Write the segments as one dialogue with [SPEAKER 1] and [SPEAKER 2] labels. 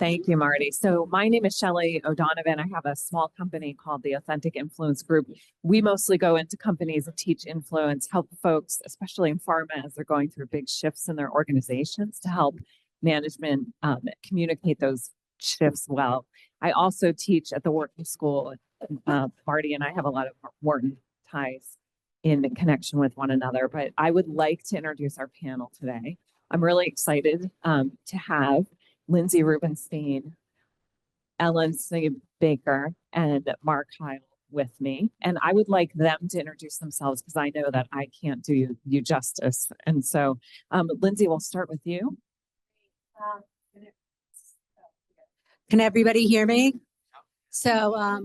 [SPEAKER 1] Thank you, Marty. So my name is Shelly O'Donovan. I have a small company called the Authentic Influence Group. We mostly go into companies and teach influence, help folks, especially in pharma, as they're going through big shifts in their organizations to help management communicate those shifts well. I also teach at the Wharton School. Marty and I have a lot of Wharton ties in connection with one another, but I would like to introduce our panel today. I'm really excited to have Lindsey Rubinstein, Ellen Snibbe, and Mark Heil with me. And I would like them to introduce themselves because I know that I can't do you justice. And so, Lindsey, we'll start with you.
[SPEAKER 2] Can everybody hear me? So I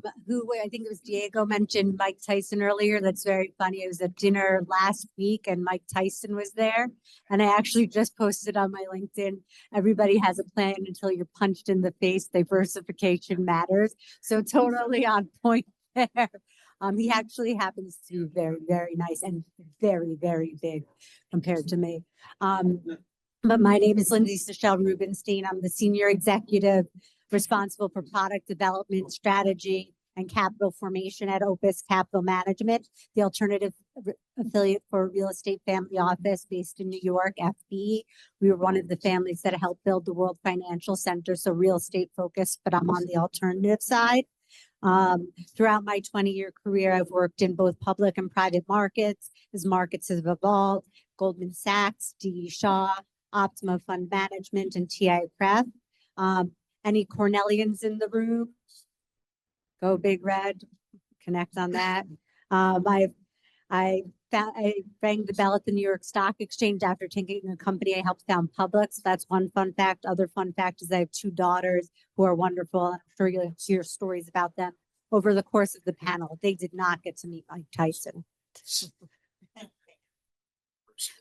[SPEAKER 2] think it was Diego mentioned Mike Tyson earlier. That's very funny. It was at dinner last week and Mike Tyson was there. And I actually just posted on my LinkedIn, everybody has a plan until you're punched in the face. Diversification matters. So totally on point there. He actually happens to be very, very nice and very, very big compared to me. But my name is Lindsey Rubinstein. I'm the senior executive responsible for product development, strategy, and capital formation at Opus Capital Management, the alternative affiliate for real estate family office based in New York, FB. We were one of the families that helped build the World Financial Center, so real estate focused, but I'm on the alternative side. Throughout my 20-year career, I've worked in both public and private markets as markets have evolved. Goldman Sachs, D.E. Shaw, Optima Fund Management, and TI Pref. Any Cornellians in the room? Go Big Red. Connect on that. I rang the bell at the New York Stock Exchange after taking a company I helped found public. So that's one fun fact. Other fun fact is I have 2 daughters who are wonderful. I'm sure you'll hear stories about them over the course of the panel. They did not get to meet Mike Tyson.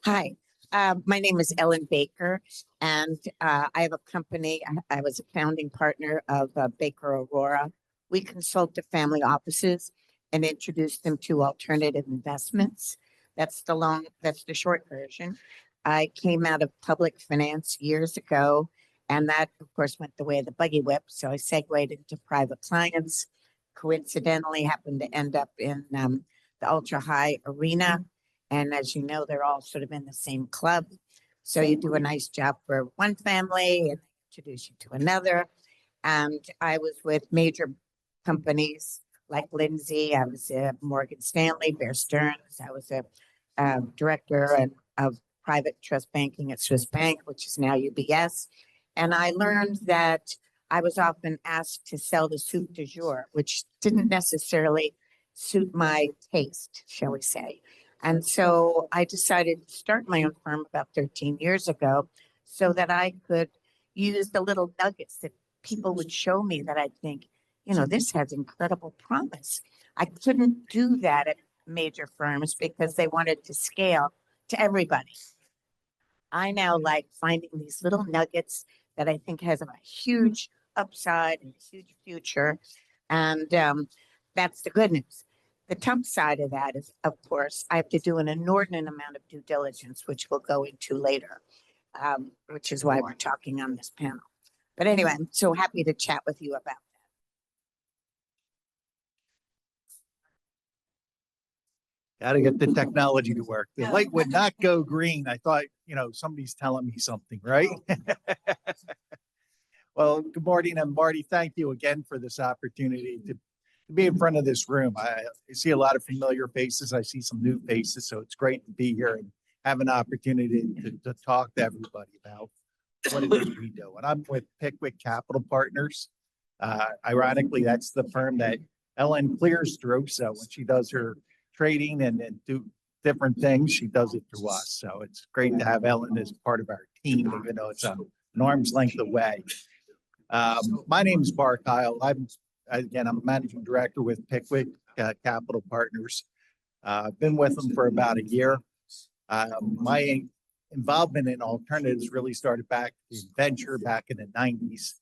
[SPEAKER 3] Hi. My name is Ellen Baker, and I have a company. I was a founding partner of Baker Aurora. We consult to family offices and introduce them to alternative investments. That's the short version. I came out of public finance years ago, and that, of course, went the way of the buggy whip. So I segued into private clients. Coincidentally, happened to end up in the ultra high arena. And as you know, they're all sort of in the same club. So you do a nice job for one family and introduce you to another. And I was with major companies like Lindsey. I was at Morgan Stanley, Bear Stearns. I was a director of private trust banking at Swiss Bank, which is now UBS. And I learned that I was often asked to sell the soup du jour, which didn't necessarily suit my taste, shall we say. And so I decided to start my own firm about 13 years ago so that I could use the little nuggets that people would show me that I think, this has incredible promise. I couldn't do that at major firms because they wanted to scale to everybody. I now like finding these little nuggets that I think has a huge upside and a huge future. And that's the good news. The tough side of that is, of course, I have to do an inordinate amount of due diligence, which we'll go into later, which is why we're talking on this panel. But anyway, I'm so happy to chat with you about that.
[SPEAKER 4] Got to get the technology to work. The light would not go green. I thought, somebody's telling me something, right? Well, good morning. And Marty, thank you again for this opportunity to be in front of this room. I see a lot of familiar faces. I see some new faces. So it's great to be here and have an opportunity to talk to everybody about what it is we do. And I'm with Pickwick Capital Partners. Ironically, that's the firm that Ellen clears through. So when she does her trading and do different things, she does it through us. So it's great to have Ellen as part of our team, even though it's an arm's length away. My name is Mark Heil. I'm a managing director with Pickwick Capital Partners. I've been with them for about a year. My involvement in alternatives really started back in venture back in the 90s.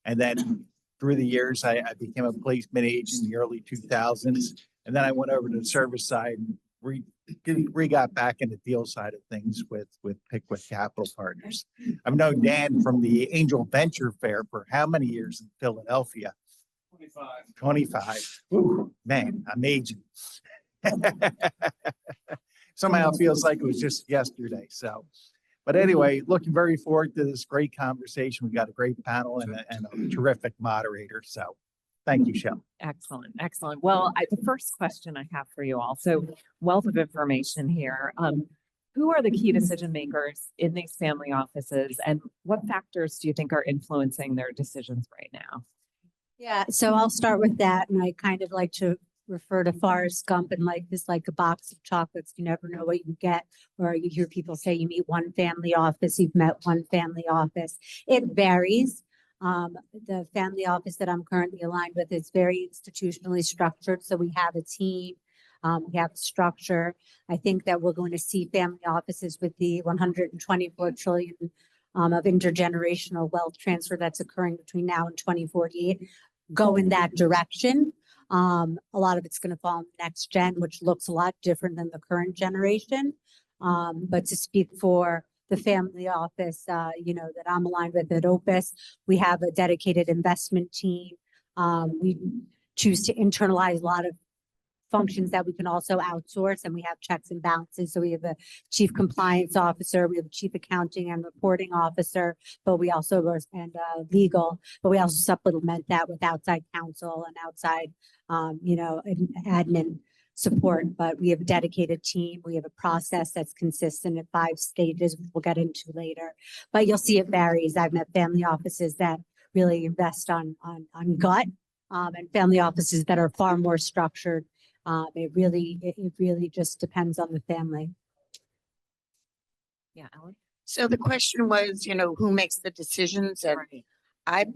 [SPEAKER 4] And then through the years, I became a placement agent in the early 2000s. And then I went over to the service side and we got back in the deal side of things with Pickwick Capital Partners. I've known Dan from the Angel Venture Fair for how many years in Philadelphia? 25. Ooh, man, I'm aging. Somehow it feels like it was just yesterday. So, but anyway, looking very forward to this great conversation. We got a great panel and a terrific moderator. So thank you, Shelly.
[SPEAKER 1] Excellent, excellent. Well, the first question I have for you all, so wealth of information here. Who are the key decision makers in these family offices, and what factors do you think are influencing their decisions right now?
[SPEAKER 2] Yeah, so I'll start with that, and I kind of like to refer to Forrest Gump and like this, like a box of chocolates. You never know what you get, or you hear people say you meet one family office, you've met one family office. It varies. The family office that I'm currently aligned with is very institutionally structured. So we have a team, we have a structure. I think that we're going to see family offices with the 124 trillion of intergenerational wealth transfer that's occurring between now and 2048 go in that direction. A lot of it's going to fall in the next gen, which looks a lot different than the current generation. But to speak for the family office, that I'm aligned with at Opus, we have a dedicated investment team. We choose to internalize a lot of functions that we can also outsource, and we have checks and balances. So we have a chief compliance officer, we have a chief accounting and reporting officer, but we also legal, but we also supplement that with outside counsel and outside, admin support. But we have a dedicated team. We have a process that's consistent at 5 stages, which we'll get into later. But you'll see it varies. I've met family offices that really invest on gut, and family offices that are far more structured. It really just depends on the family.
[SPEAKER 1] Yeah, Ellen?
[SPEAKER 3] So the question was, who makes the decisions? And
[SPEAKER 1] Right.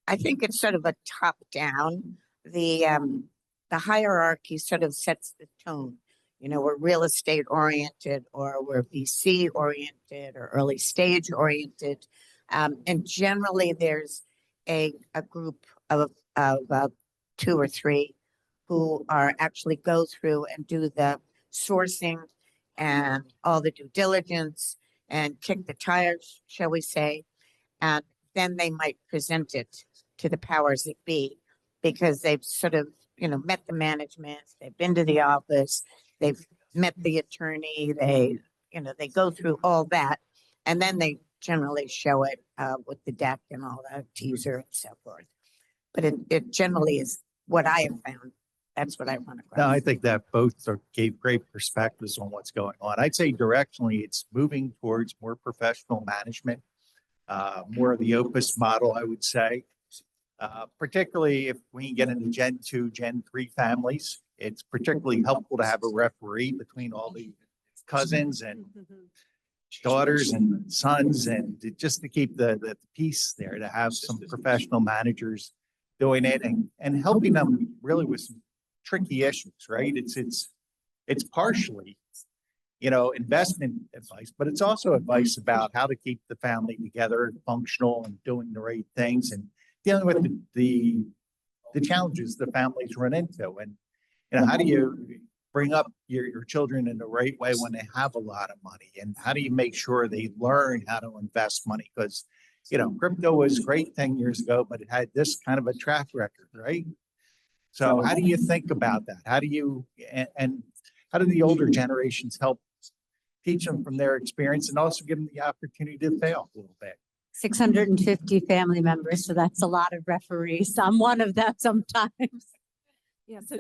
[SPEAKER 3] I think it's sort of a top down. The hierarchy sort of sets the tone. We're real estate oriented, or we're VC oriented, or early stage oriented. And generally there's a group of 2 or 3 who are actually go through and do the sourcing and all the due diligence and kick the tires, shall we say. And then they might present it to the powers that be, because they've sort of, met the management, they've been to the office, they've met the attorney, they go through all that. And then they generally show it with the deck and all that teaser and so forth. But it generally is what I have found. That's what I want to grasp.
[SPEAKER 4] No, I think that both gave great perspectives on what's going on. I'd say directionally, it's moving towards more professional management, more of the Opus model, I would say. Particularly if we get into Gen 2, Gen 3 families, it's particularly helpful to have a referee between all the cousins and daughters and sons, and just to keep the peace there, to have some professional managers doing it and helping them really with some tricky issues, right? It's partially, investment advice, but it's also advice about how to keep the family together, functional, and doing the right things, and dealing with the challenges the families run into. And how do you bring up your children in the right way when they have a lot of money? And how do you make sure they learn how to invest money? Because, crypto was a great 10 years ago, but it had this kind of a track record, right? So how do you think about that? How do you, and how do the older generations help teach them from their experience, and also give them the opportunity to fail a little bit?
[SPEAKER 2] 650 family members, so that's a lot of referees. I'm one of them sometimes.
[SPEAKER 1] Yeah, so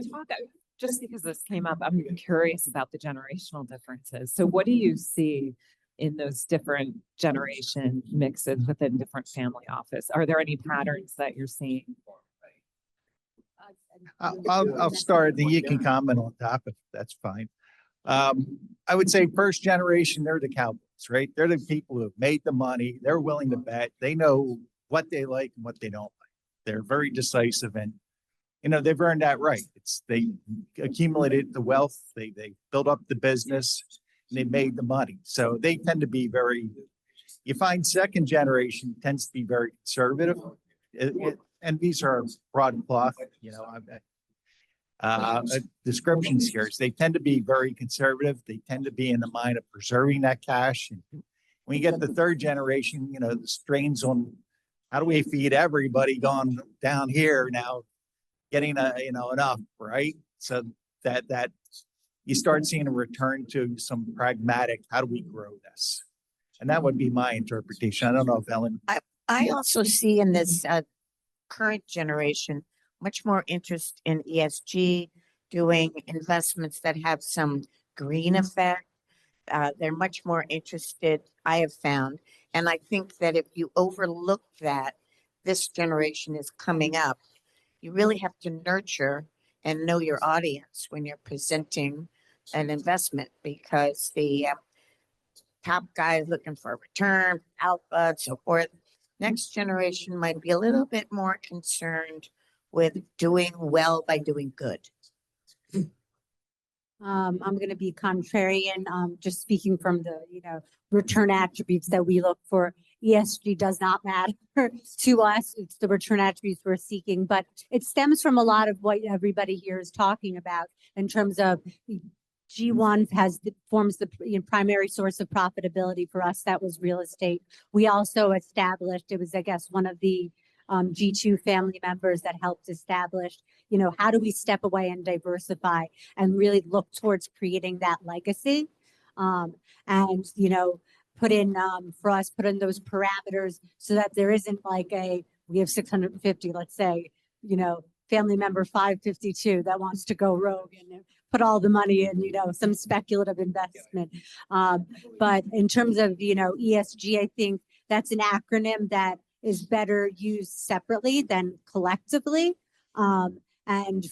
[SPEAKER 1] just because this came up, I'm curious about the generational differences. So what do you see in those different generation mixes within different family office? Are there any patterns that you're seeing?
[SPEAKER 4] I'll start, then you can comment on top if that's fine. I would say first generation, they're the cowboys, right? They're the people who have made the money. They're willing to bet. They know what they like and what they don't like. They're very decisive, and they've earned that right. They accumulated the wealth, they built up the business, and they made the money. So they tend to be you find second generation tends to be very conservative. And these are broad cloth, descriptions here. They tend to be very conservative. They tend to be in the mind of preserving that cash. And when you get the third generation, you know, the strains on how do we feed everybody going down here now, getting enough, right? So that you start seeing a return to some pragmatic, how do we grow this? And that would be my interpretation. I don't know if Ellen.
[SPEAKER 3] I also see in this current generation much more interest in ESG, doing investments that have some green effect. They're much more interested, I have found. And I think that if you overlook that, this generation is coming up, you really have to nurture and know your audience when you're presenting an investment, because the top guy is looking for a return, alpha, and so forth. Next generation might be a little bit more concerned with doing well by doing good.
[SPEAKER 2] I'm going to be contrarian, just speaking from the, return attributes that we look for. ESG does not matter to us. It's the return attributes we're seeking, but it stems from a lot of what everybody here is talking about in terms of G1 forms the primary source of profitability for us. That was real estate. We also established, it was, I guess, one of the G2 family members that helped establish, how do we step away and diversify and really look towards creating that legacy? And, put in those parameters so that there isn't like we have 650, let's say, family member 552 that wants to go rogue and put all the money in, some speculative investment. But in terms of, ESG, I think that's an acronym that is better used separately than collectively. And,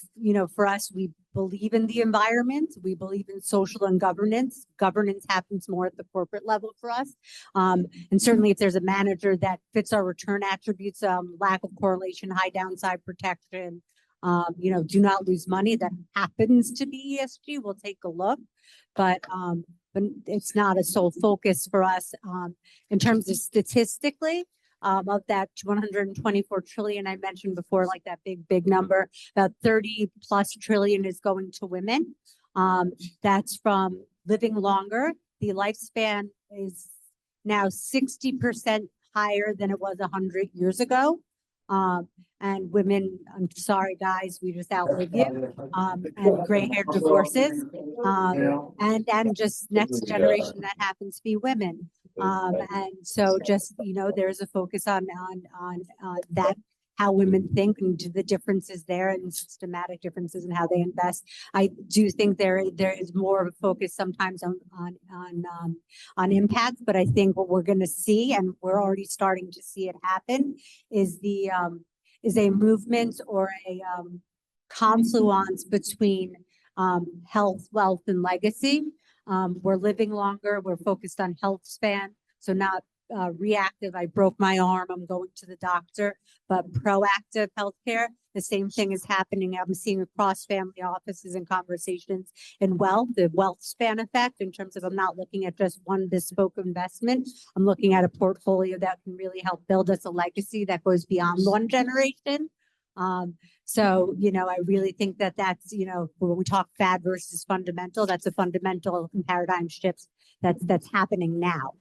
[SPEAKER 2] for us, we believe in the environment. We believe in social and governance. Governance happens more at the corporate level for us. And certainly if there's a manager that fits our return attributes, lack of correlation, high downside protection, do not lose money, that happens to be ESG, we'll take a look. But it's not a sole focus for us. In terms of statistically, of that 124 trillion I mentioned before, like that big number, about 30 plus trillion is going to women. That's from living longer. The lifespan is now 60% higher than it was 100 years ago. And women, I'm sorry, guys, we just outlive you. And gray hair divorces. And just next generation that happens to be women. And so just, there's a focus on that, how women think and the differences there and systematic differences in how they invest. I do think there is more of a focus sometimes on impact, but I think what we're going to see, and we're already starting to see it happen, is a movement or a confluence between health, wealth, and legacy. We're living longer. We're focused on health span. So not reactive. I broke my arm. I'm going to the doctor, but proactive healthcare. The same thing is happening. I'm seeing across family offices and conversations in wealth, the wealth span effect in terms of I'm not looking at just one bespoke investment. I'm looking at a portfolio that can really help build us a legacy that goes beyond one generation. So, I really think that that's, when we talk fad versus fundamental, that's a fundamental paradigm shift that's happening now.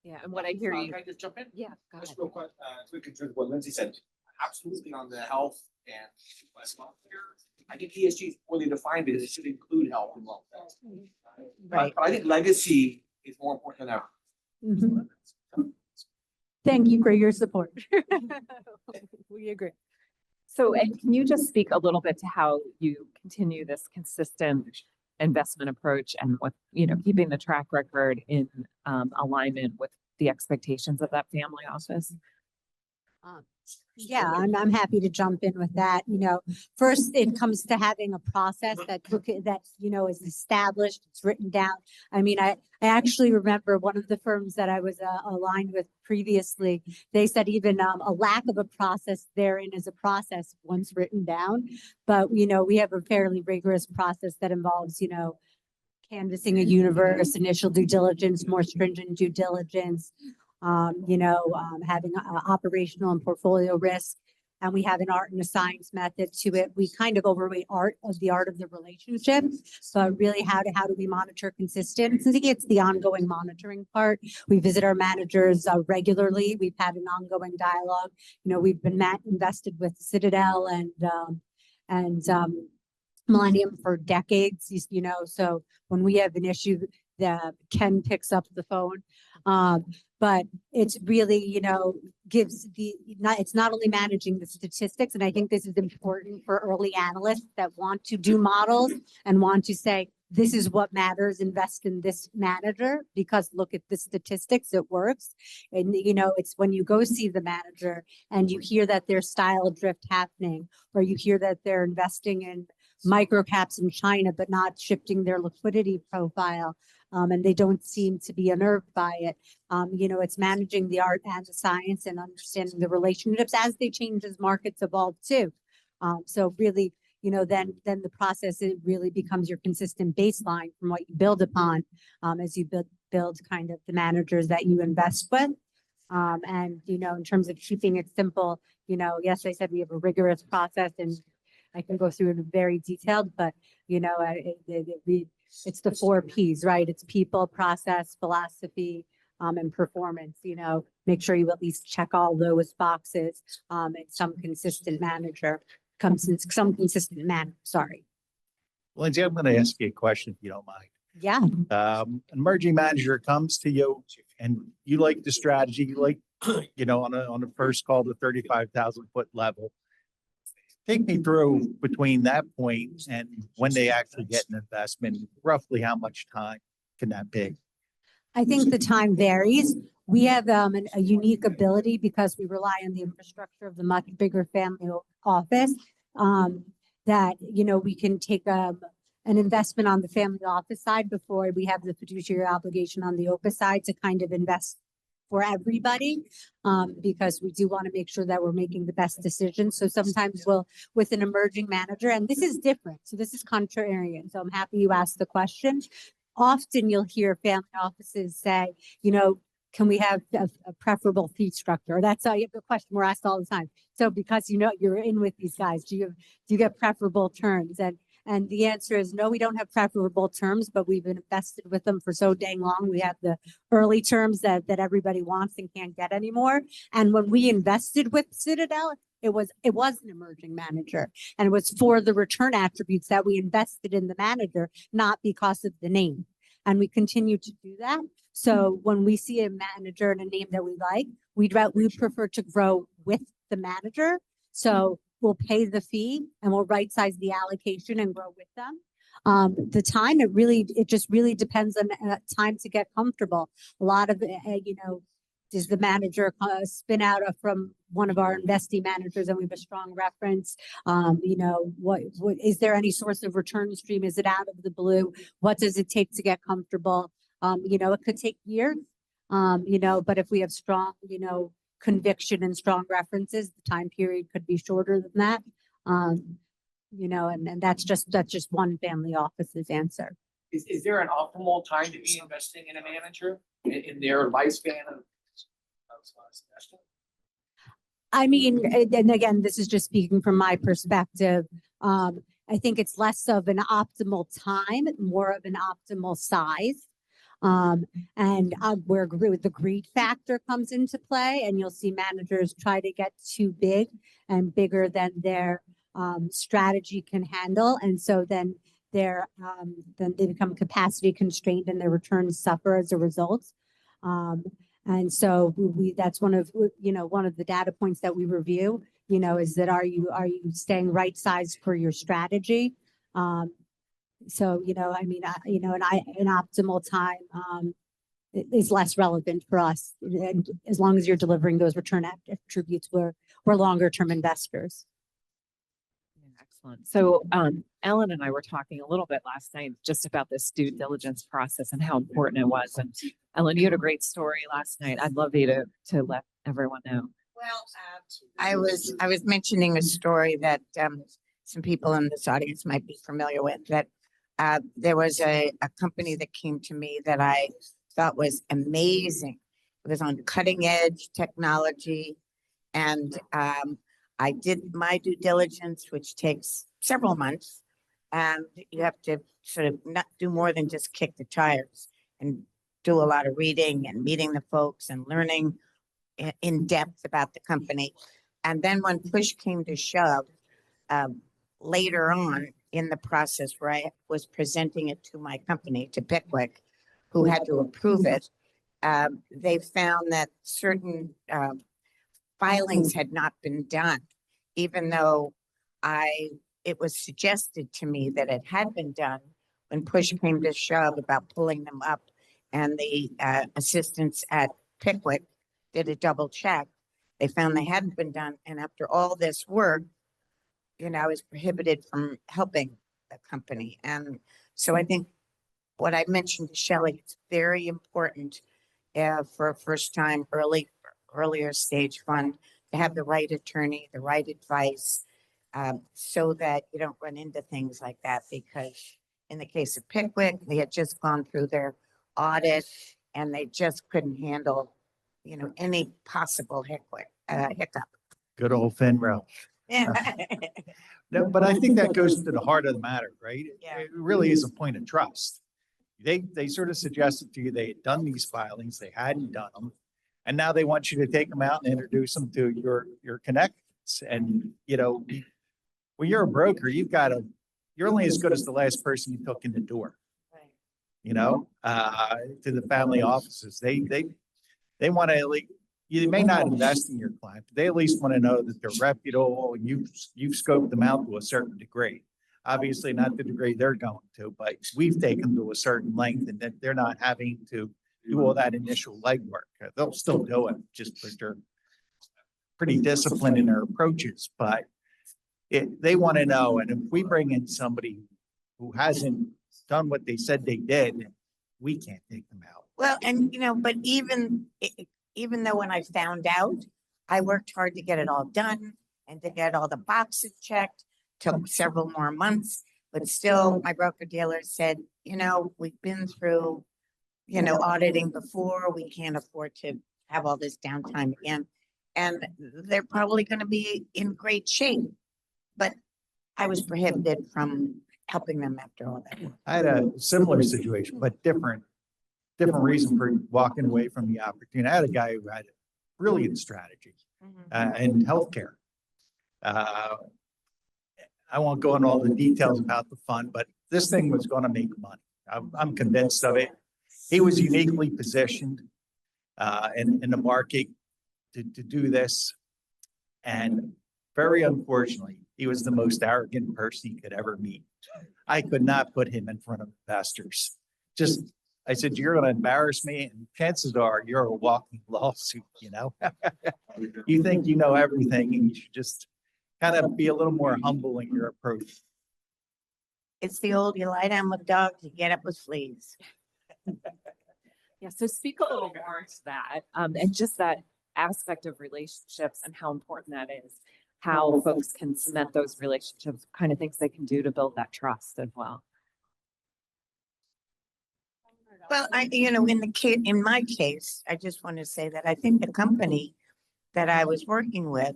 [SPEAKER 1] Yeah, and what I hear you.
[SPEAKER 5] Can I just jump in?
[SPEAKER 1] Yeah, go ahead.
[SPEAKER 5] Just real quick, quick in terms of what Lindsey said, absolutely on the health and I think ESG is poorly defined because it should include health and wealth.
[SPEAKER 3] Right.
[SPEAKER 5] But I think legacy is more important than ever.
[SPEAKER 2] Mm-hmm. Thank you for your support. We agree.
[SPEAKER 1] So, and can you just speak a little bit to how you continue this consistent investment approach and with, keeping the track record in alignment with the expectations of that family office?
[SPEAKER 2] Yeah, I'm happy to jump in with that. First it comes to having a process that is established, it's written down. I mean, I actually remember one of the firms that I was aligned with previously, they said even a lack of a process therein is a process once written down. But, we have a fairly rigorous process that involves, canvassing a universe, initial due diligence, more stringent due diligence, having operational and portfolio risk, and we have an art and a science method to it. We kind of overweight the art of the relationship. So really how do we monitor consistency? It's the ongoing monitoring part. We visit our managers regularly. We've had an ongoing dialogue. You know, we've been invested with Citadel and Millennium for decades, you know, so when we have an issue, Ken picks up the phone. But it's really, you know, it's not only managing the statistics, and I think this is important for early analysts that want to do models and want to say, this is what matters, invest in this manager, because look at the statistics, it works. And, you know, it's when you go see the manager and you hear that there's style drift happening, or you hear that they're investing in micro caps in China, but not shifting their liquidity profile. And they don't seem to be unnerved by it. You know, it's managing the art and the science and understanding the relationships as they change, as markets evolve too. So really, you know, then the process, it really becomes your consistent baseline from what you build upon as you build kind of the managers that you invest with. And, you know, in terms of keeping it simple, you know, yes, I said we have a rigorous process, and I can go through it very detailed, but, you know, it's the 4 Ps, right? It's people, process, philosophy, and performance. You know, make sure you at least check all those boxes. And some consistent manner. Sorry.
[SPEAKER 4] Lindsey, I'm going to ask you a question if you don't mind.
[SPEAKER 2] Yeah.
[SPEAKER 4] An emerging manager comes to you and you like the strategy, you like, you know, on a first call to 35,000 foot level. Take me through between that point and when they actually get an investment, roughly how much time can that be?
[SPEAKER 2] I think the time varies. We have a unique ability because we rely on the infrastructure of the much bigger family office, that, you know, we can take an investment on the family office side before we have the fiduciary obligation on the Opus side to kind of invest for everybody, because we do want to make sure that we're making the best decisions. So sometimes with an emerging manager, and this is different, so this is contrarian, so I'm happy you asked the question. Often you'll hear family offices say, you know, can we have a preferable fee structure? That's the question we're asked all the time. So because, you know, you're in with these guys, do you get preferable terms? And the answer is no, we don't have preferable terms, but we've invested with them for so dang long. We have the early terms that everybody wants and can't get anymore. And when we invested with Citadel, it was an emerging manager, and it was for the return attributes that we invested in the manager, not because of the name. And we continue to do that. So when we see a manager and a name that we like, we prefer to grow with the manager. So we'll pay the fee and we'll right size the allocation and grow with them. The time, it just really depends on time to get comfortable. A lot of, you know, does the manager spin out from one of our investing managers and we have a strong reference? You know, what is there any source of return stream? Is it out of the blue? What does it take to get comfortable? You know, it could take years, you know, but if we have strong, you know, conviction and strong references, the time period could be shorter than that. You know, and that's just one family office's answer.
[SPEAKER 5] Is there an optimal time to be investing in a manager in their lifespan of investing?
[SPEAKER 2] I mean, and again, this is just speaking from my perspective. I think it's less of an optimal time, more of an optimal size. And where the greed factor comes into play, and you'll see managers try to get too big and bigger than their strategy can handle, and so then they become capacity constrained and their returns suffer as a result. And so that's one of the data points that we review, you know, is that are you staying right sized for your strategy? So, you know, I mean, you know, an optimal time is less relevant for us. And as long as you're delivering those return attributes, we're longer term investors.
[SPEAKER 1] Excellent. So Ellen and I were talking a little bit last night just about this due diligence process and how important it was. And Ellen, you had a great story last night. I'd love you to let everyone know.
[SPEAKER 3] Well, I was mentioning a story that some people in this audience might be familiar with, that there was a company that came to me that I thought was amazing. It was on cutting edge technology, and I did my due diligence, which takes several months. And you have to sort of not do more than just kick the tires and do a lot of reading and meeting the folks and learning in depth about the company. And then when push came to shove, later on in the process where I was presenting it to my company, to Pickwick, who had to approve it, they found that certain filings had not been done, even though it was suggested to me that it had been done when push came to shove about pulling them up, and the assistants at Pickwick did a double check. They found they hadn't been done, and after all this work, I was prohibited from helping the company. And so I think what I mentioned to Shelly, it's very important for a first time earlier stage fund to have the right attorney, the right advice, so that you don't run into things like that. Because in the case of Pickwick, they had just gone through their audit and they just couldn't handle, any possible hiccup.
[SPEAKER 4] Good old FINRA. No, but I think that goes to the heart of the matter, right?
[SPEAKER 3] Yeah.
[SPEAKER 4] It really is a point of trust. They sort of suggested to you they had done these filings, they hadn't done them. And now they want you to take them out and introduce them to your connections. And, when you're a broker, you're only as good as the last person you took in the door, to the family offices. They want to, you may not invest in your client, but they at least want to know that they're reputable. You've scoped them out to a certain degree. Obviously not the degree they're going to, but we've taken them to a certain length and that they're not having to do all that initial legwork. They'll still do it just because they're pretty disciplined in their approaches, but they want to know. And if we bring in somebody who hasn't done what they said they did, we can't take them out.
[SPEAKER 3] Well, and but even though when I found out, I worked hard to get it all done and to get all the boxes checked, took several more months, but still my broker dealer said, we've been through, auditing before, we can't afford to have all this downtime again. And they're probably going to be in great shape, but I was prohibited from helping them after all that.
[SPEAKER 4] I had a similar situation, but different reason for walking away from the opportunity. I had a guy who had a brilliant strategy in healthcare. I won't go into all the details about the fund, but this thing was going to make money. I'm convinced of it. He was uniquely positioned in the market to do this. And very unfortunately, he was the most arrogant person you could ever meet. I could not put him in front of investors. I said, you're going to embarrass me, and chances are you're a walking lawsuit, You think you know everything, and you should just kind of be a little more humble in your approach.
[SPEAKER 3] It's the old, you lie down with dogs, you get up with fleas.
[SPEAKER 1] Yeah, so speak a little more to that, and just that aspect of relationships and how important that is, how folks can cement those relationships, kind of things they can do to build that trust as well.
[SPEAKER 3] Well, in my case, I just want to say that I think the company that I was working with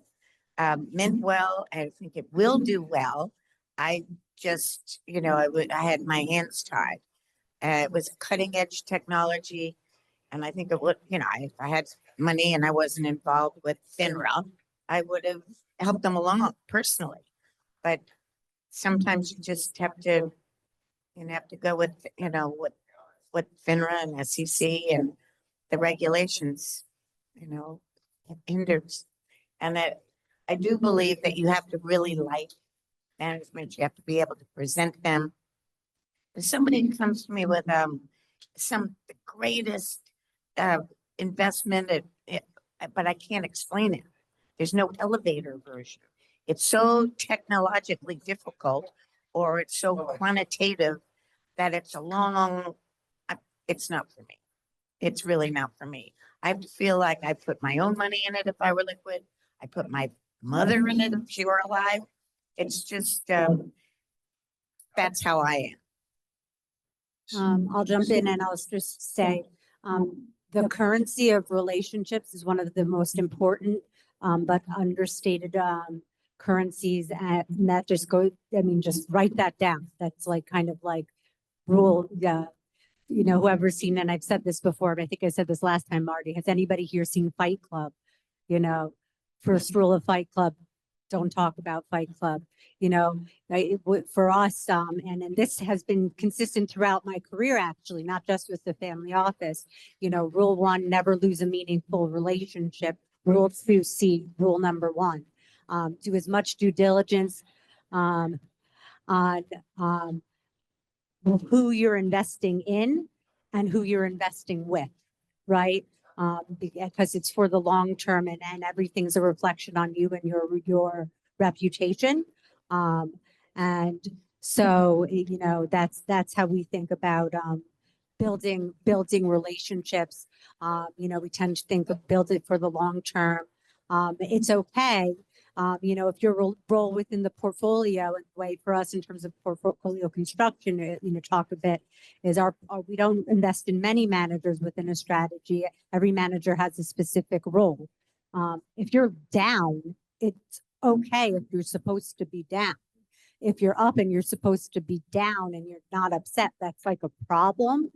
[SPEAKER 3] meant well. I think it will do well. I just, I had my hands tied. It was cutting edge technology. And I think it would, if I had money and I wasn't involved with FINRA, I would have helped them along personally. But sometimes you just have to, go with, with FINRA and SEC and the regulations, it hinders. And that I do believe that you have to really like management. You have to be able to present them. If somebody comes to me with the greatest investment, but I can't explain it. There's no elevator version. It's so technologically difficult, or it's so quantitative that it's it's not for me. It's really not for me. I feel like I put my own money in it if I were liquid. I put my mother in it if she were alive. It's just, that's how I am.
[SPEAKER 2] I'll jump in and I'll just say, the currency of relationships is one of the most important, but understated, currencies, and that just go, I mean, just write that down. That's like kind of like rule, whoever's seen, and I've said this before, but I think I said this last time, Marty, has anybody here seen Fight Club? First rule of Fight Club, don't talk about Fight Club. For us, and this has been consistent throughout my career, actually, not just with the family office. Rule 1, never lose a meaningful relationship. Rule 2, rule number 1, do as much due diligence on who you're investing in and who you're investing with, right? Because it's for the long term, and everything's a reflection on you and your reputation. And so, that's how we think about building relationships. We tend to think of build it for the long term. It's okay. If your role within the portfolio, and the way for us in terms of portfolio construction, talk a bit, is we don't invest in many managers within a strategy. Every manager has a specific role. If you're down, it's okay if you're supposed to be down. If you're up and you're supposed to be down and you're not upset, that's like a problem.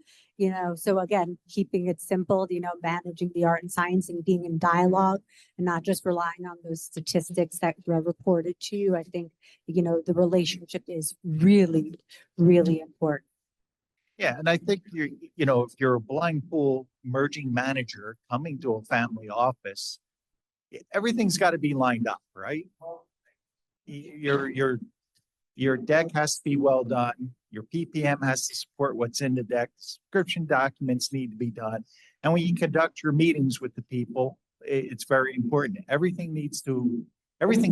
[SPEAKER 2] So again, keeping it simple, managing the art and science and being in dialogue and not just relying on those statistics that were reported to you. I think, the relationship is really, really important.
[SPEAKER 4] Yeah, and I think if you're a blind pool merging manager coming to a family office, everything's got to be lined up, right? Your deck has to be well done. Your PPM has to support what's in the deck. Subscription documents need to be done. And when you conduct your meetings with the people, it's very important. Everything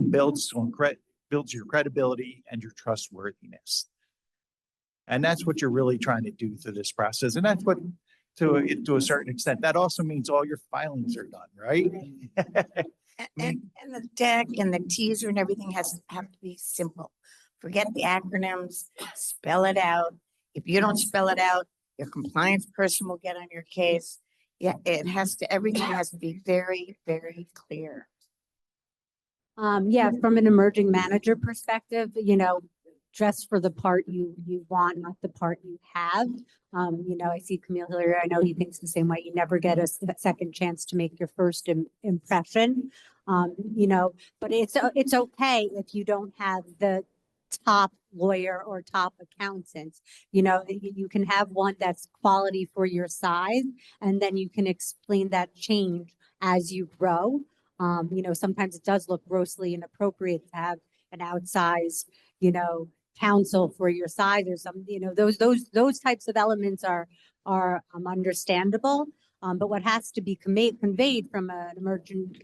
[SPEAKER 4] builds your credibility and your trustworthiness. And that's what you're really trying to do through this process. And that's what, to a certain extent, that also means all your filings are done, right?
[SPEAKER 3] And the deck and the teaser and everything have to be simple. Forget the acronyms, spell it out. If you don't spell it out, your compliance person will get on your case. Yeah, everything has to be very, very clear.
[SPEAKER 2] From an emerging manager perspective, dress for the part you want, not the part you have. I see Camille Hillier. I know he thinks the same way. You never get a second chance to make your first impression. But it's okay if you don't have the top lawyer or top accountant. You can have one that's quality for your size, and then you can explain that change as you grow. Sometimes it does look grossly inappropriate to have an outsized, counsel for your size or some, those types of elements are understandable. But what has to be conveyed from an emergent,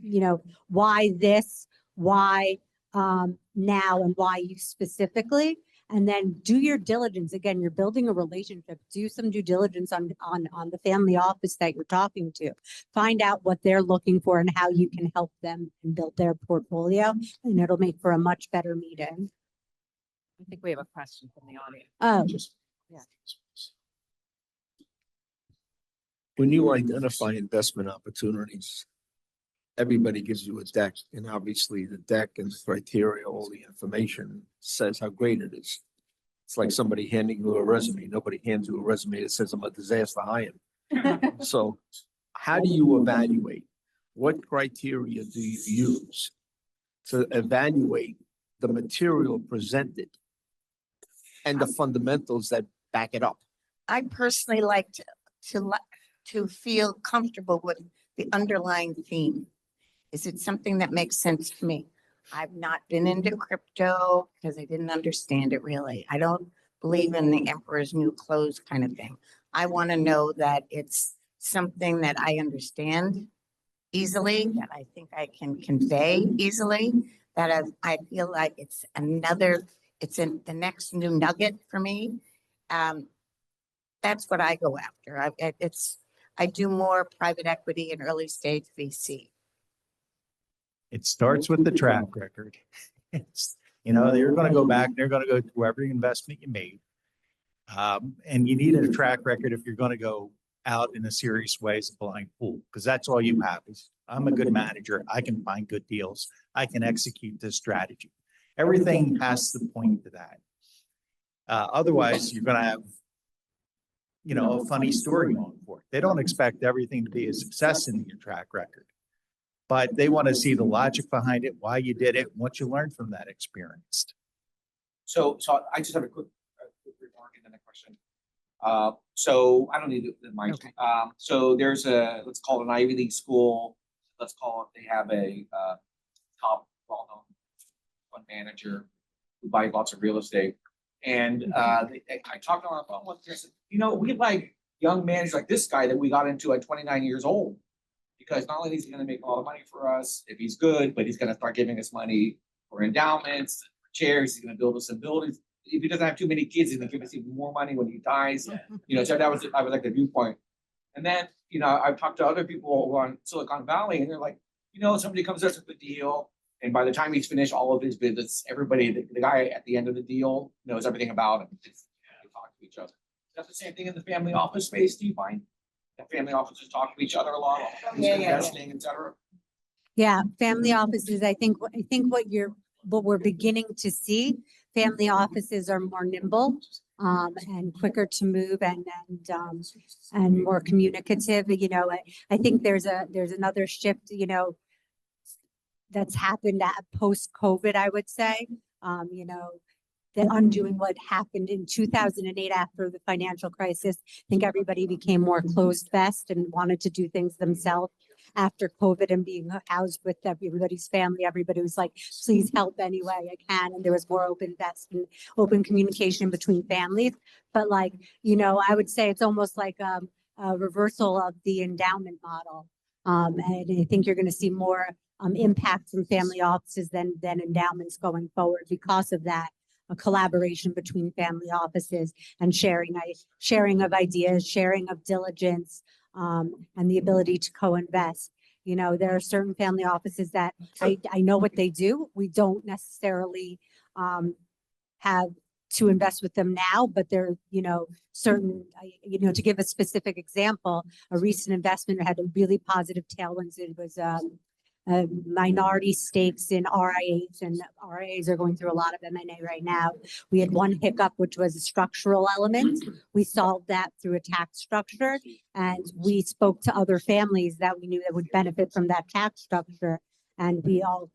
[SPEAKER 2] why this, why now, and why you specifically, and then do your diligence. Again, you're building a relationship. Do some due diligence on the family office that you're talking to. Find out what they're looking for and how you can help them and build their portfolio, and it'll make for a much better meeting.
[SPEAKER 1] I think we have a question from the audience.
[SPEAKER 2] Oh,
[SPEAKER 6] When you identify investment opportunities, everybody gives you a deck, and obviously the deck and the criteria, all the information says how great it is. It's like somebody handing you a resume. Nobody hands you a resume that says I'm a disaster hire. So how do you evaluate? What criteria do you use to evaluate the material presented and the fundamentals that back it up?
[SPEAKER 3] I personally like to feel comfortable with the underlying theme. Is it something that makes sense to me? I've not been into crypto because I didn't understand it really. I don't believe in the emperor's new clothes kind of thing. I want to know that it's something that I understand easily, that I think I can convey easily, that I feel like it's in the next new nugget for me. That's what I go after. I do more private equity and early stage VC.
[SPEAKER 4] It starts with the track record. You're going to go back, they're going to go through every investment you made. And you need a track record if you're going to go out in a serious way as a blind pool, because that's all you have is, I'm a good manager. I can find good deals. I can execute this strategy. Everything has to point to that. Otherwise, you're gonna have, a funny story going for it. They don't expect everything to be a success in your track record, but they want to see the logic behind it, why you did it, what you learned from that experience.
[SPEAKER 5] So I just have a quick remark and then a question. So I don't need the mic.
[SPEAKER 2] Okay.
[SPEAKER 5] So there's let's call it an Ivy League school. Let's call it, they have a top well-known fund manager who buys lots of real estate. And I talked on the phone with her, I said, we like young managers like this guy that we got into at 29 years old. Because not only is he gonna make a lot of money for us if he's good, but he's gonna start giving us money for endowments, for chairs, he's gonna build us some buildings. If he doesn't have too many kids, he's gonna give us even more money when he dies. So that was like the viewpoint. And then, I've talked to other people on Silicon Valley and they're like, somebody comes up with a deal. And by the time he's finished all of his business, everybody, the guy at the end of the deal knows everything about him. They talk to each other. That's the same thing in the family office space, do you find? The family offices talk to each other a lot, investing, et cetera.
[SPEAKER 2] Yeah, family offices, I think what we're beginning to see, family offices are more nimble and quicker to move and more communicative. I think there's another shift, that's happened at post-COVID, I would say. The undoing what happened in 2008 after the financial crisis. I think everybody became more closed fest and wanted to do things themselves after COVID and being housed with everybody's family. Everybody was like, please help any way I can. And there was more open investment, open communication between families. But I would say it's almost like a reversal of the endowment model. And I think you're going to see more impact from family offices than endowments going forward because of that. A collaboration between family offices and sharing of ideas, sharing of diligence, and the ability to co-invest. There are certain family offices that I know what they do. We don't necessarily have to invest with them now, but they're, certain, to give a specific example, a recent investment had a really positive tailwinds. It was minority stakes in RIAs, and RIAs are going through a lot of M&A right now. We had one hiccup, which was a structural element. We solved that through a tax structure, and we spoke to other families that we knew that would benefit from that tax structure, and we all,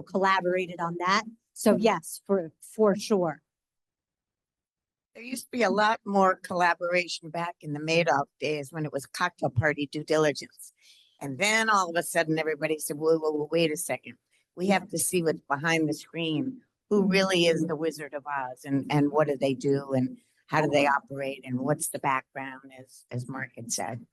[SPEAKER 2] collaborated on that. So yes, for sure.
[SPEAKER 3] There used to be a lot more collaboration back in the Madoff days when it was cocktail party due diligence. And then all of a sudden, everybody said, whoa, wait a second. We have to see what's behind the screen. Who really is the Wizard of Oz, and what do they do, and how do they operate, and what's the background, as Mark had said.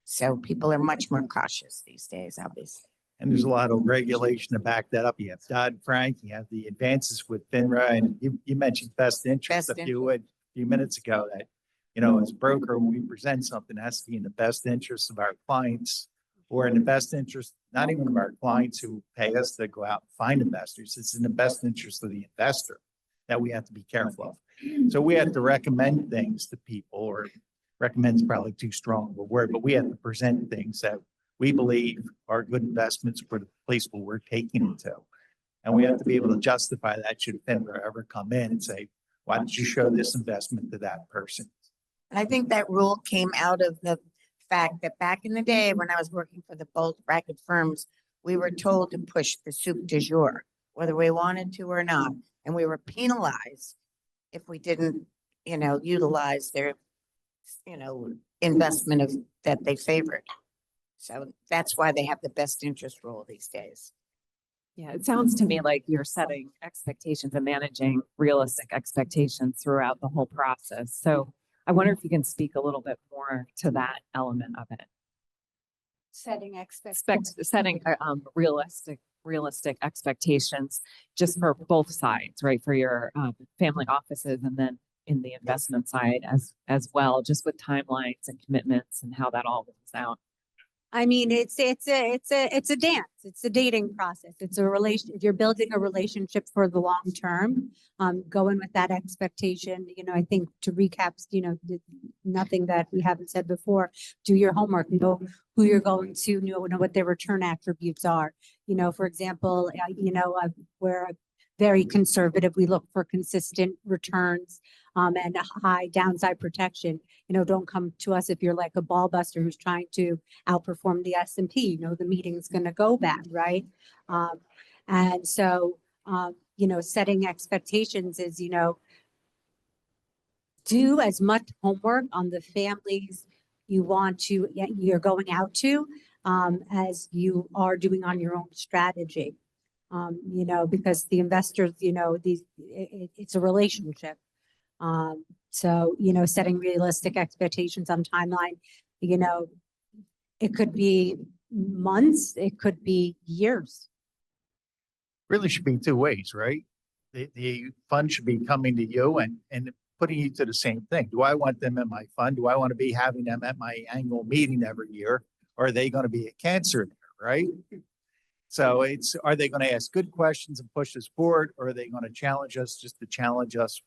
[SPEAKER 3] So people are much more cautious these days, obviously.
[SPEAKER 4] And there's a lot of regulation to back that up. You have Dodd-Frank, you have the advances with FINRA, and you mentioned best interest a few minutes ago that, as a broker, when we present something, it has to be in the best interest of our clients, or in the best interest, not even of our clients who pay us to go out and find investors. It's in the best interest of the investor that we have to be careful of. So we have to recommend things to people, or recommend is probably too strong of a word, but we have to present things that we believe are good investments for the place where we're taking it to. And we have to be able to justify that should FINRA ever come in and say, why did you show this investment to that person?
[SPEAKER 3] And I think that rule came out of the fact that back in the day when I was working for the bulge bracket firms, we were told to push the soup du jour, whether we wanted to or not. And we were penalized if we didn't, utilize their, investment that they favored. So that's why they have the best interest rule these days.
[SPEAKER 1] Yeah, it sounds to me like you're setting expectations and managing realistic expectations throughout the whole process. So I wonder if you can speak a little bit more to that element of it.
[SPEAKER 2] Setting
[SPEAKER 1] Setting realistic expectations just for both sides, right? For your family offices, and then in the investment side as well, just with timelines and commitments and how that all works out.
[SPEAKER 2] I mean, it's a dance. It's a dating process. It's a relation. If you're building a relationship for the long term, go in with that expectation. You know, I think to recap, you know, nothing that we haven't said before. Do your homework. Know who you're going to. Know what their return attributes are. You know, for example, we're very conservative. We look for consistent returns and high downside protection. You know, don't come to us if you're like a ball buster who's trying to outperform the S&P. You know, the meeting's going to go bad, right? And so, you know, setting expectations is, you know, do as much homework on the families you're going out to as you are doing on your own strategy. You know, because the investors, you know, it's a relationship. So, you know, setting realistic expectations on timeline, you know, it could be months, it could be years.
[SPEAKER 4] Really should be two ways, right? The fund should be coming to you and putting you to the same thing. Do I want them in my fund? Do I want to be having them at my annual meeting every year? Or are they going to be a cancer there, right? So are they going to ask good questions and push us forward? Or are they going to challenge us just to challenge us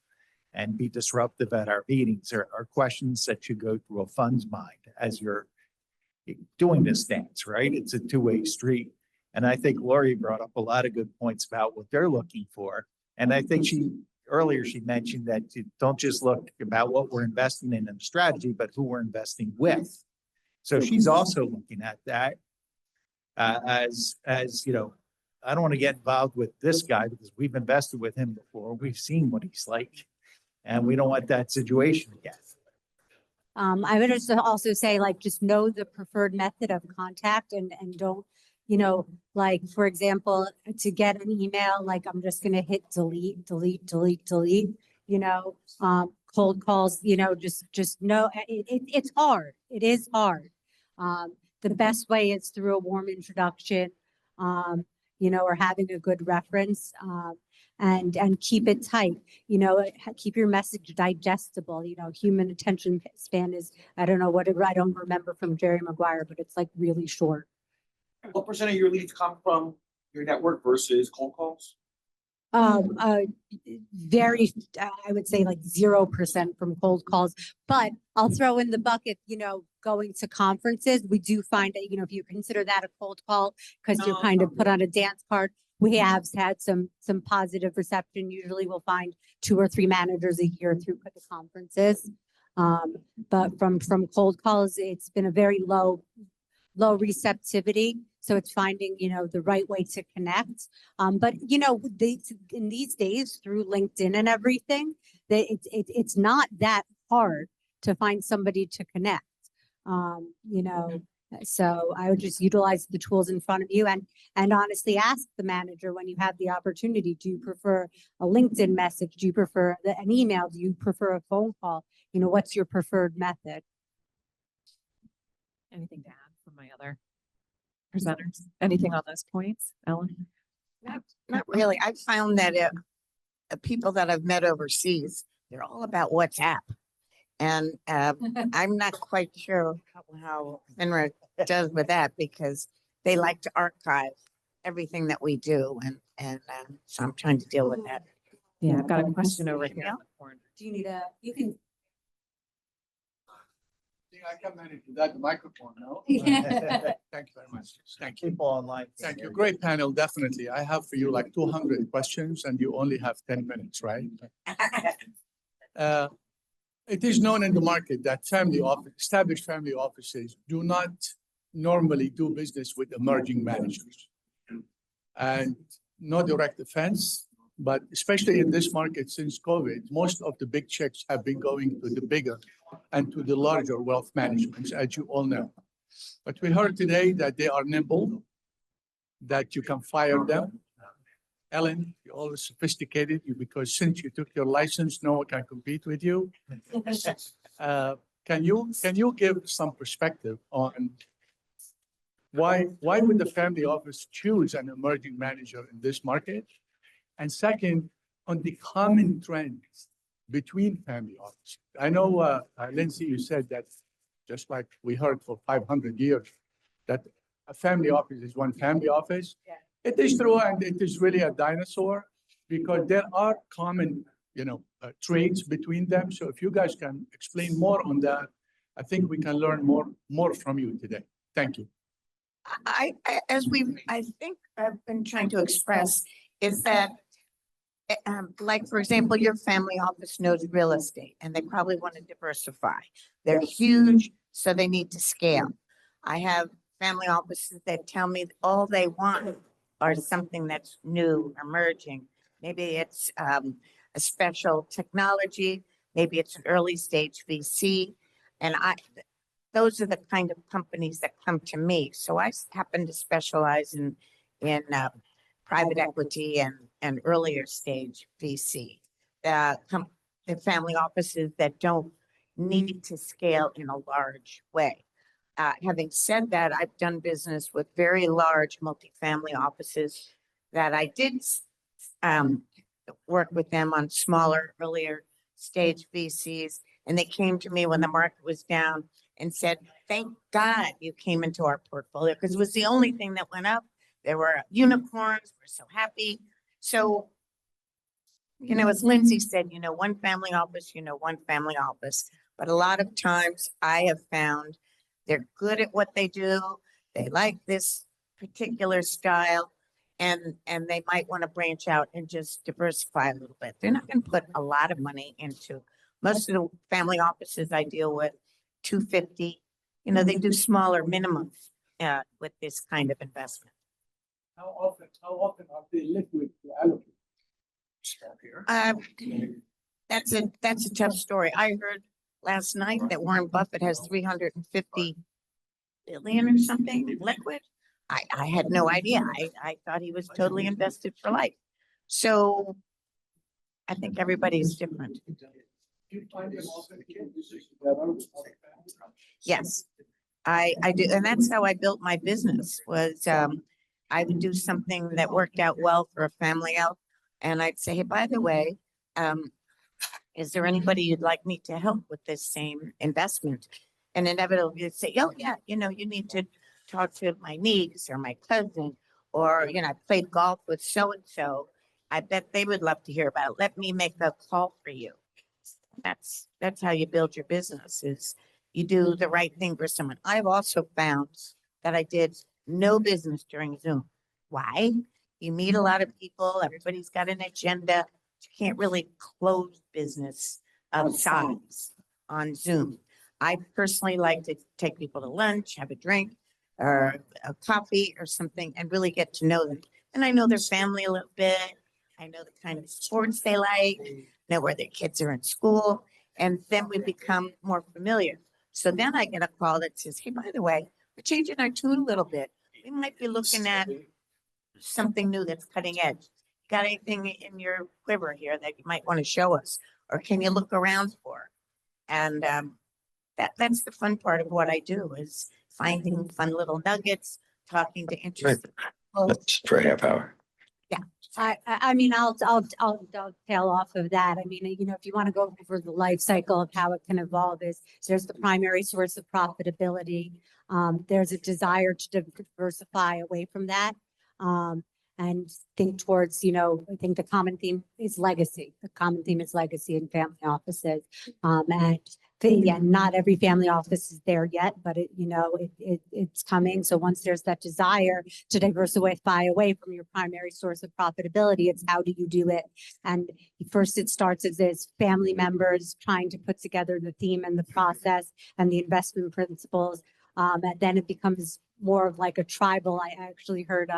[SPEAKER 4] and be disruptive at our meetings? Are questions that should go through a fund's mind as you're doing this dance, right? It's a two-way street. And I think Lori brought up a lot of good points about what they're looking for. And I think earlier she mentioned that you don't just look about what we're investing in the strategy, but who we're investing with. So she's also looking at that as you know, I don't want to get involved with this guy because we've invested with him before. We've seen what he's like. And we don't want that situation again.
[SPEAKER 2] I would just also say, like, just know the preferred method of contact and don't, you know, like, for example, to get an email, like, I'm just going to hit delete, you know, cold calls, you know, just know it's hard. It is hard. The best way is through a warm introduction, you know, or having a good reference. And keep it tight, you know, keep your message digestible. You know, human attention span is, I don't remember from Jerry Maguire, but it's like really short.
[SPEAKER 5] What percent of your leads come from your network versus cold calls?
[SPEAKER 2] Very, I would say like 0% from cold calls, but I'll throw in the bucket, you know, going to conferences. We do find that, you know, if you consider that a cold call, because you're kind of put on a dance card, we have had some positive reception. Usually we'll find 2 or 3 managers a year through the conferences. But from cold calls, it's been a very low receptivity. So it's finding, you know, the right way to connect. But, you know, in these days through LinkedIn and everything, it's not that hard to find somebody to connect. You know, so I would just utilize the tools in front of you and honestly ask the manager when you have the opportunity, do you prefer a LinkedIn message? Do you prefer an email? Do you prefer a phone call? You know, what's your preferred method?
[SPEAKER 1] Anything to add from my other presenters? Anything on those points, Ellen?
[SPEAKER 3] Not really. I've found that people that I've met overseas, they're all about WhatsApp. And I'm not quite sure how FINRA does with that because they like to archive everything that we do. And so I'm trying to deal with that.
[SPEAKER 1] Yeah, I've got a question over here in the corner.
[SPEAKER 2] Do you need you can.
[SPEAKER 7] I can manage without the microphone, no?
[SPEAKER 2] Yeah.
[SPEAKER 7] Thank you very much. Thank you.
[SPEAKER 4] People online.
[SPEAKER 7] Thank you. Great panel, definitely. I have for you like 200 questions and you only have 10 minutes, right? It is known in the market that established family offices do not normally do business with emerging managers. And no direct offense, but especially in this market since COVID, most of the big checks have been going to the bigger and to the larger wealth managements, as you all know. But we heard today that they are nimble, that you can fire them. Ellen, you're always sophisticated because since you took your license, no one can compete with you. Can you give some perspective on why would the family office choose an emerging manager in this market? And second, on the common trends between family offices. I know, Lindsey, you said that just like we heard for 500 years, that a family office is one family office.
[SPEAKER 3] Yeah.
[SPEAKER 7] It is true, and it is really a dinosaur because there are common, traits between them. So if you guys can explain more on that, I think we can learn more from you today. Thank you.
[SPEAKER 3] I think I've been trying to express is that, like, for example, your family office knows real estate and they probably want to diversify. They're huge, so they need to scale. I have family offices that tell me all they want are something that's new, emerging. Maybe it's a special technology, maybe it's an early stage VC. And those are the kind of companies that come to me. So I happen to specialize in private equity and earlier stage VC. The family offices that don't need to scale in a large way. Having said that, I've done business with very large multifamily offices that I did work with them on smaller, earlier stage VCs. And they came to me when the market was down and said, thank God you came into our portfolio because it was the only thing that went up. There were unicorns. We're so happy. So, as Lindsey said, one family office, one family office. But a lot of times I have found they're good at what they do. They like this particular style and they might want to branch out and just diversify a little bit. They're not going to put a lot of money into most of the family offices I deal with, 250. They do smaller minimums with this kind of investment.
[SPEAKER 7] How often are they liquid to allocate?
[SPEAKER 3] That's a tough story. I heard last night that Warren Buffett has 350 billion or something liquid. I had no idea. I thought he was totally invested for life. So I think everybody's different. Yes, I do. And that's how I built my business was I would do something that worked out well for a family out. And I'd say, hey, by the way, is there anybody you'd like me to help with this same investment? And inevitably you'd say, oh yeah, you need to talk to my niece or my cousin, or, I played golf with so-and-so. I bet they would love to hear about it. Let me make a call for you. That's how you build your business is you do the right thing for someone. I've also found that I did no business during Zoom. Why? You meet a lot of people. Everybody's got an agenda. You can't really close business of size on Zoom. I personally like to take people to lunch, have a drink or a coffee or something and really get to know them. And I know their family a little bit. I know the kind of sports they like, know where their kids are in school, and then we become more familiar. So then I get a call that says, hey, by the way, we're changing our tune a little bit. We might be looking at something new that's cutting edge. Got anything in your quiver here that you might want to show us? Or can you look around for? And that's the fun part of what I do is finding fun little nuggets, talking to interested people.
[SPEAKER 6] That's for a half hour.
[SPEAKER 2] I mean, I'll dovetail off of that. I mean, if you want to go over the life cycle of how it can evolve there's the primary source of profitability. There's a desire to diversify away from that. And think towards, I think the common theme is legacy. The common theme is legacy in family offices. And not every family office is there yet, but it's coming. So once there's that desire to diversify away from your primary source of profitability, it's how do you do it? And first it starts as this family members trying to put together the theme and the process and the investment principles. And then it becomes more of like a tribal. I actually heard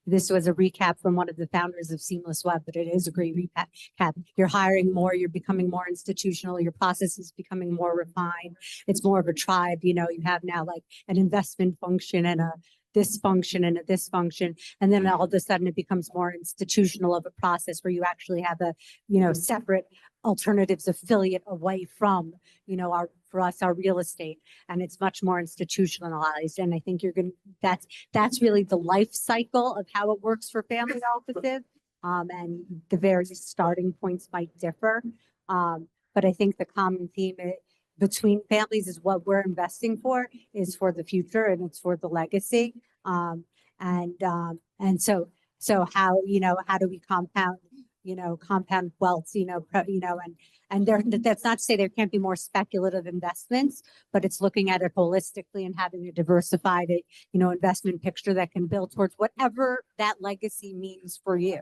[SPEAKER 2] this was a recap from one of the founders of Seamless Web, but it is a great recap. You're hiring more, you're becoming more institutional, your process is becoming more refined. It's more of a tribe, you have now like an investment function and a this function and a this function. And then all of a sudden it becomes more institutional of a process where you actually have a, separate alternatives affiliate away from, for us, our real estate, and it's much more institutionalized. And I think that's really the life cycle of how it works for family offices. And the various starting points might differ. But I think the common theme between families is what we're investing for, is for the future and it's for the legacy. And so how, how do we compound, compound wealth, and that's not to say there can't be more speculative investments, but it's looking at it holistically and having a diversified, investment picture that can build towards whatever that legacy means for you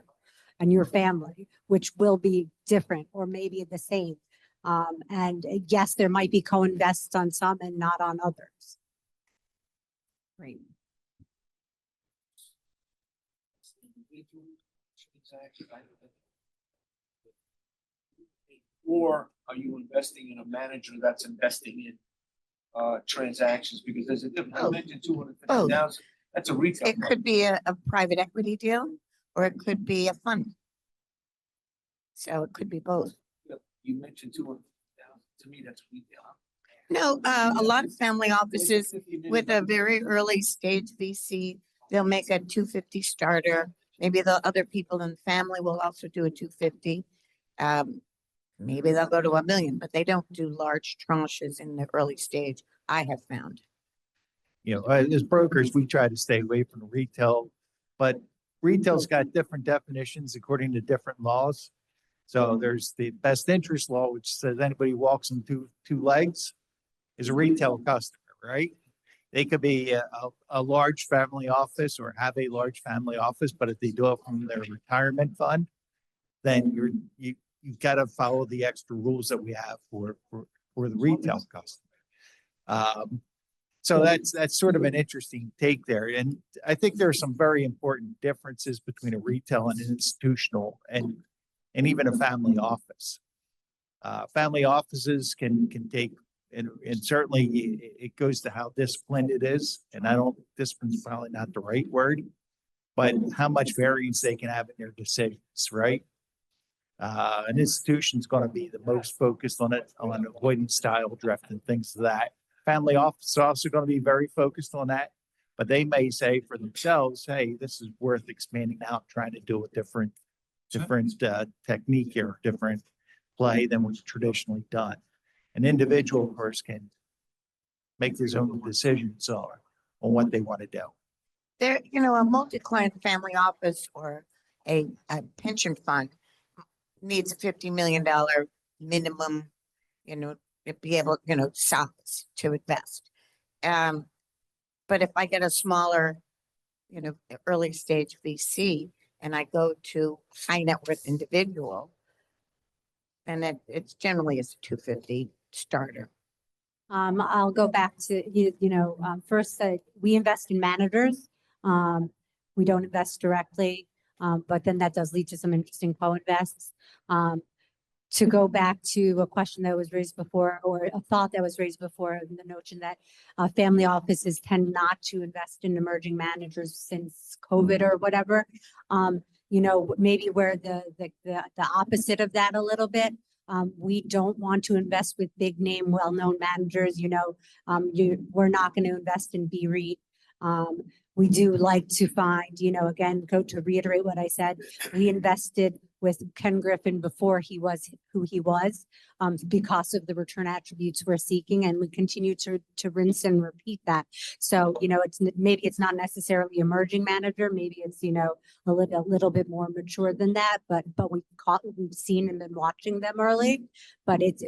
[SPEAKER 2] and your family, which will be different or maybe the same. And yes, there might be co-invests on some and not on others.
[SPEAKER 1] Great.
[SPEAKER 6] Or are you investing in a manager that's investing in transactions? Because there's a difference. I
[SPEAKER 3] Both.
[SPEAKER 6] mentioned 250,000. That's a retail.
[SPEAKER 3] It could be a private equity deal, or it could be a fund. So it could be both.
[SPEAKER 6] You mentioned 200,000. To me, that's retail.
[SPEAKER 3] No, a lot of family offices with a very early stage VC, they'll make a 250 starter. Maybe the other people in the family will also do a 250. Maybe they'll go to $1 million, but they don't do large tranches in the early stage, I have found.
[SPEAKER 4] As brokers, we try to stay away from retail, but retail's got different definitions according to different laws. So there's the best interest law, which says anybody who walks on two legs is a retail customer, right? They could be a large family office or have a large family office, but if they do it from their retirement fund, then you've got to follow the extra rules that we have for the retail customer. So that's sort of an interesting take there. And I think there are some very important differences between a retail and an institutional and even a family office. Family offices can take, and certainly it goes to how disciplined it is. And discipline is probably not the right word, but how much variance they can have in their decisions, right? An institution's going to be the most focused on avoiding style drift and things of that. Family office is also going to be very focused on that, but they may say for themselves, hey, this is worth expanding out, trying to do a different technique here, different play than was traditionally done. An individual, of course, can make his own decisions on what they want to do.
[SPEAKER 3] There, a multi-client family office or a pension fund needs a $50 million minimum, to be able, size to invest. But if I get a smaller, early stage VC and I go to high net worth individual, then it's generally is a 250 starter.
[SPEAKER 2] I'll go back to, first, we invest in managers. We don't invest directly, but then that does lead to some interesting co-invests. To go back to a question that was raised before, or a thought that was raised before, the notion that family offices tend not to invest in emerging managers since COVID or whatever. Maybe we're the opposite of that a little bit. We don't want to invest with big name, well-known managers. We're not going to invest in B-REIT. We do like to find, again, to reiterate what I said, we invested with Ken Griffin before he was who he was, because of the return attributes we're seeking, and we continue to rinse and repeat that. So, maybe it's not necessarily emerging manager, maybe it's, a little bit more mature than that, but we've seen and been watching them early, but it's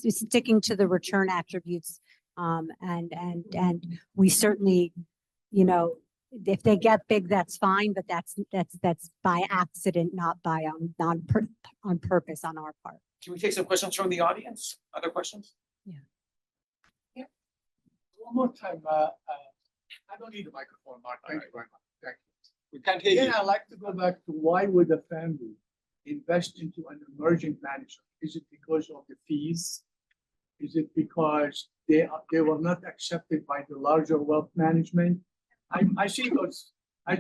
[SPEAKER 2] sticking to the return attributes, and we certainly, if they get big, that's fine, but that's by accident, not by on purpose on our part.
[SPEAKER 5] Can we take some questions from the audience? Other questions?
[SPEAKER 7] One more time, I don't need a microphone, Mark. Thank you very much. Thank you.
[SPEAKER 5] We can't hear you.
[SPEAKER 7] Again, I'd like to go back to why would a family invest into an emerging manager? Is it because of the fees? Is it because they were not accepted by the larger wealth management? I see those. I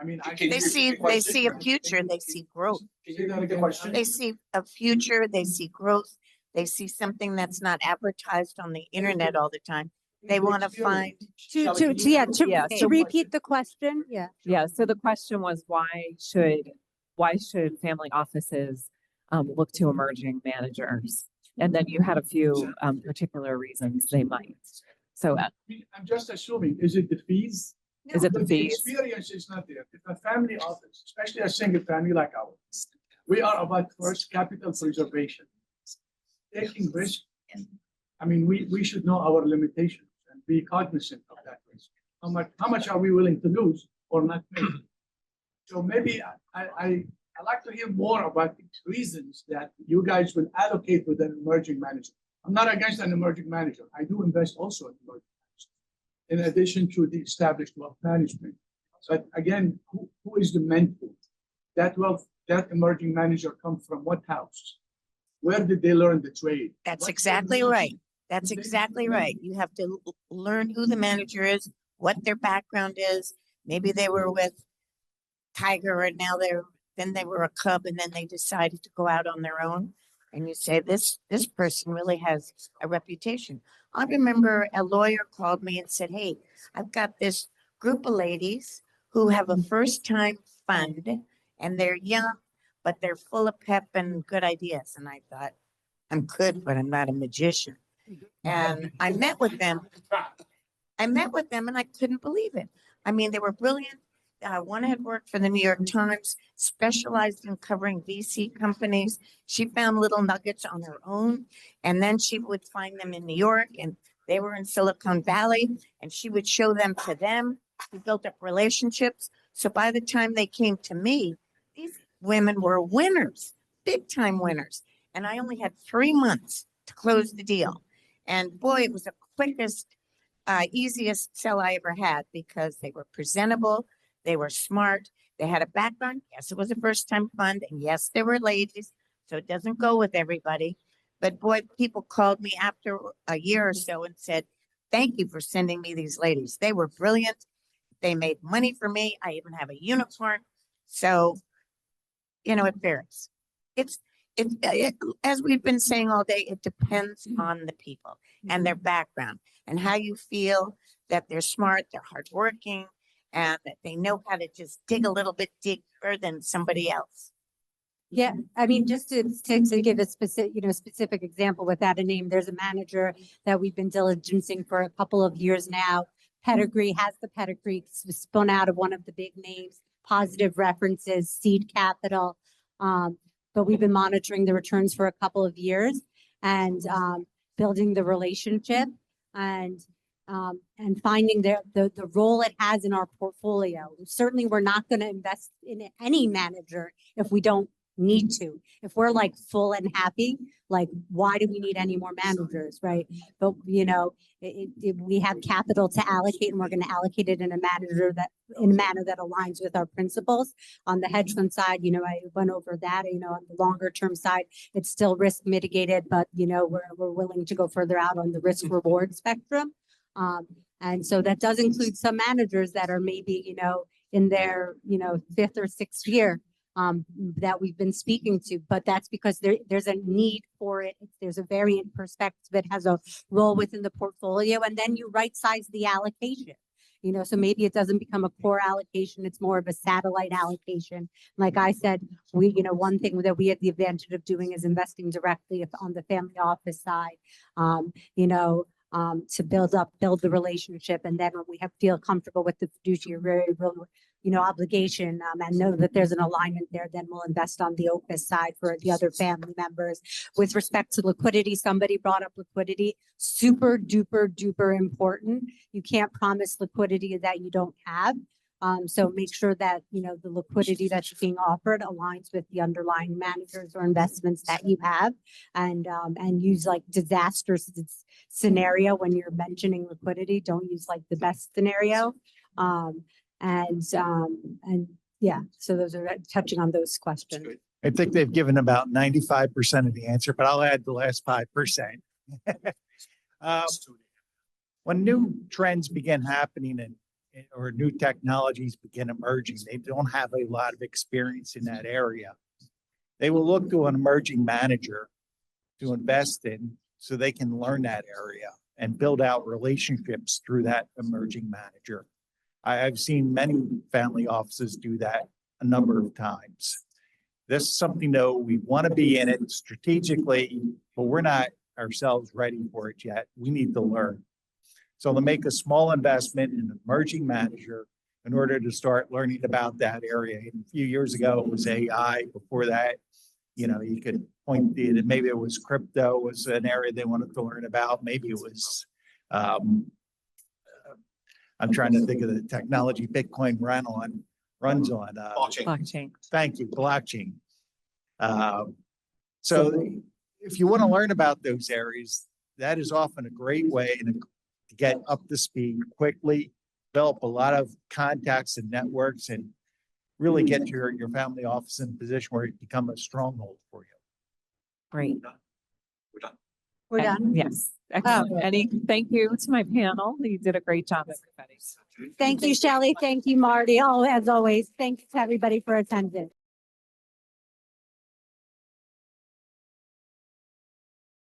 [SPEAKER 7] mean,
[SPEAKER 3] They see a future, they see growth.
[SPEAKER 5] Can you repeat the question?
[SPEAKER 3] They see a future, they see growth, they see something that's not advertised on the internet all the time. They want to find.
[SPEAKER 2] To repeat the question, yeah.
[SPEAKER 1] Yeah, so the question was why should family offices look to emerging managers? And then you had a few particular reasons they might. So
[SPEAKER 7] I'm just assuming, is it the fees?
[SPEAKER 1] is it the
[SPEAKER 7] But
[SPEAKER 1] fees?
[SPEAKER 7] experience is not there. If a family office, especially a single family like ours, we are about first capital preservation. Taking risk. I mean, we should know our limitations and be cognizant of that risk. How much are we willing to lose or not make? So maybe I like to hear more about the reasons that you guys will allocate with an emerging manager. I'm not against an emerging manager. I do invest also in emerging managers, in addition to the established wealth management. But again, who is the mentor? That emerging manager come from what house? Where did they learn the trade?
[SPEAKER 3] That's
[SPEAKER 7] What's
[SPEAKER 3] exactly
[SPEAKER 7] their
[SPEAKER 3] right.
[SPEAKER 7] niche?
[SPEAKER 3] That's exactly right. You have to learn who the manager is, what their background is. Maybe they were with Tiger and now then they were a Cub and then they decided to go out on their own. And you say, this person really has a reputation. I remember a lawyer called me and said, hey, I've got this group of ladies who have a first time fund and they're young, but they're full of pep and good ideas. And I thought, I'm good, but I'm not a magician. And I met with them and I couldn't believe it. I mean, they were brilliant. One had worked for the New York Times, specialized in covering VC companies. She found little nuggets on her own, and then she would find them in New York, and they were in Silicon Valley, and she would show them to them. She built up relationships. So by the time they came to me, these women were winners, big time winners. And I only had 3 months to close the deal. And boy, it was the quickest, easiest sell I ever had because they were presentable. They were smart. They had a background. Yes, it was a first time fund. And yes, there were ladies. So it doesn't go with everybody. But boy, people called me after a year or so and said, thank you for sending me these ladies. They were brilliant. They made money for me. I even have a unicorn. So, it varies. As we've been saying all day, it depends on the people and their background and how you feel that they're smart, they're hardworking, and that they know how to just dig a little bit deeper than somebody else.
[SPEAKER 2] Yeah, I mean, just to give a specific example without a name, there's a manager that we've been diligencing for a couple of years now. Pedigree has the pedigree, spun out of one of the big names, positive references, seed capital. But we've been monitoring the returns for a couple of years and building the relationship and finding the role it has in our portfolio. Certainly, we're not going to invest in any manager if we don't need to. If we're like full and happy, like why do we need any more managers, right? But we have capital to allocate, and we're going to allocate it in a manner that aligns with our principles. On the hedge fund side, I went over that. On the longer term side, it's still risk mitigated, but we're willing to go further out on the risk reward spectrum. And so that does include some managers that are maybe in their 5th or 6th year. That we've been speaking to, but that's because there's a need for it. There's a variant perspective. It has a role within the portfolio, and then you right size the allocation. So maybe it doesn't become a core allocation. It's more of a satellite allocation. Like I said, one thing that we have the advantage of doing is investing directly on the family office side. To build the relationship, and then when we feel comfortable with the fiduciary obligation, and know that there's an alignment there, then we'll invest on the Opus side for the other family members. With respect to liquidity, somebody brought up liquidity, super duper important. You can't promise liquidity that you don't have. So make sure that, the liquidity that's being offered aligns with the underlying managers or investments that you have, and use like disaster scenario when you're mentioning liquidity. Don't use like the best scenario. And yeah, so those are touching on those questions.
[SPEAKER 4] I think they've given about 95% of the answer, but I'll add the last 5%. When new trends begin happening or new technologies begin emerging, they don't have a lot of experience in that area. They will look to an emerging manager to invest in so they can learn that area and build out relationships through that emerging manager. I've seen many family offices do that a number of times. This is something though, we want to be in it strategically, but we're not ourselves ready for it yet. We need to learn. So to make a small investment in an emerging manager in order to start learning about that area. And a few years ago, it was AI. Before that, you know, you could point to it, maybe it was crypto was an area they wanted to learn about. Maybe it was, I'm trying to think of the technology Bitcoin runs on.
[SPEAKER 5] Blockchain.
[SPEAKER 1] Blockchain.
[SPEAKER 4] Thank you, blockchain. So if you want to learn about those areas, that is often a great way to get up to speed quickly, develop a lot of contacts and networks, and really get your family office in a position where it become a stronghold for you.
[SPEAKER 1] Great.
[SPEAKER 5] We're done.
[SPEAKER 2] We're done.
[SPEAKER 1] Yes. Excellent. Thank you to my panel. You did a great job, everybody.
[SPEAKER 2] Thank you, Shelly. Thank you, Marty. Oh, as always, thanks to everybody for attending.